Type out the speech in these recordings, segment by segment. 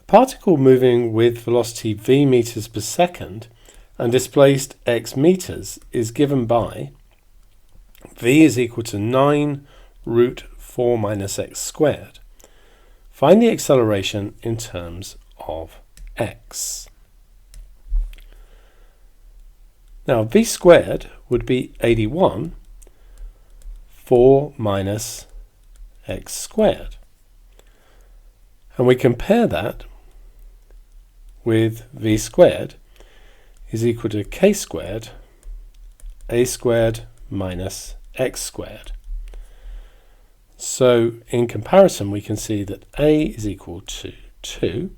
Particle moving with velocity v meters per second and displaced x meters is given by v is equal to 9 root 4 minus x squared. Find the acceleration in terms of x. Now v squared would be 81 4 minus x squared. And we compare that with v squared is equal to k squared a squared minus x squared. So in comparison we can see that a is equal to 2,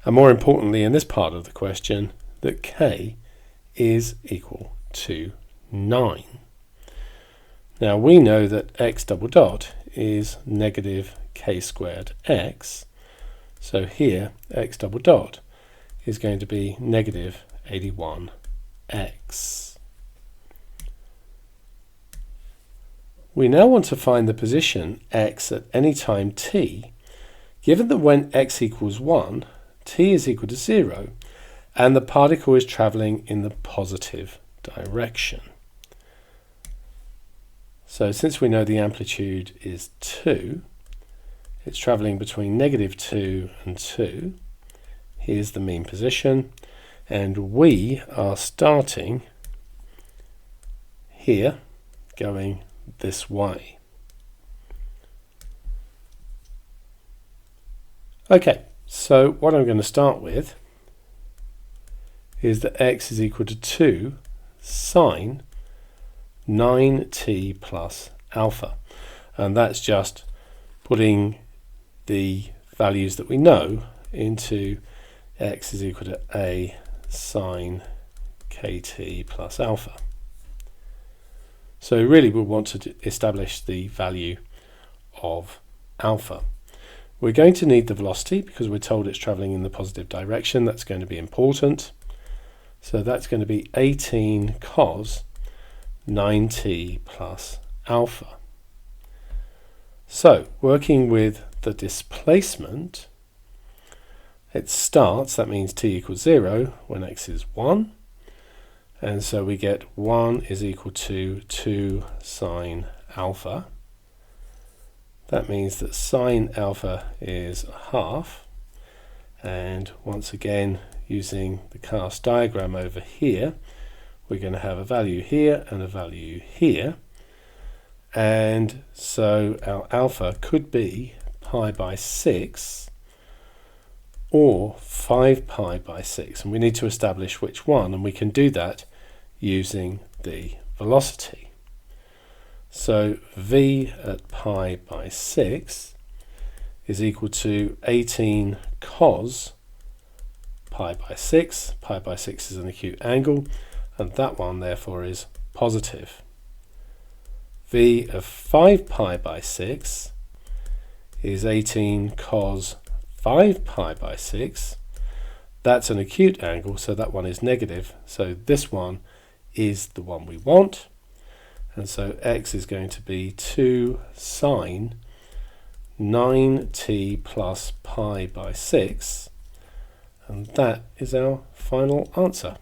and more importantly in this part of the question that k is equal to 9. Now we know that x double dot is negative k squared x, so here x double dot is going to be negative 81x. We now want to find the position x at any time t, given that when x equals 1, t is equal to 0, and the particle is travelling in the positive direction. So since we know the amplitude is 2, it's travelling between negative 2 and 2. Here's the mean position, and we are starting here, going this way. Okay, so what I'm going to start with is that x is equal to 2 sine 9t plus alpha, and that's just putting the values that we know into x is equal to a sine kt plus alpha. So really we want to establish the value of alpha. We're going to need the velocity because we're told it's travelling in the positive direction. That's going to be important. So that's going to be 18 cos 9t plus alpha. So working with the displacement, it starts, that means t equals 0 when x is 1. And so we get 1 is equal to 2 sine alpha. That means that sine alpha is half. And once again, using the cast diagram over here, we're going to have a value here and a value here. And so our alpha could be pi by 6 or 5 pi by 6. And we need to establish which one, and we can do that using the velocity. So v at pi by 6 is equal to 18 cos pi by 6. Pi by 6 is an acute angle, and that one therefore is positive. V of 5 pi by 6 is 18 cos 5 pi by 6. That's an acute angle, so that one is negative. So this one is the one we want. And so x is going to be 2 sine 9t plus pi by 6. And that is our final answer.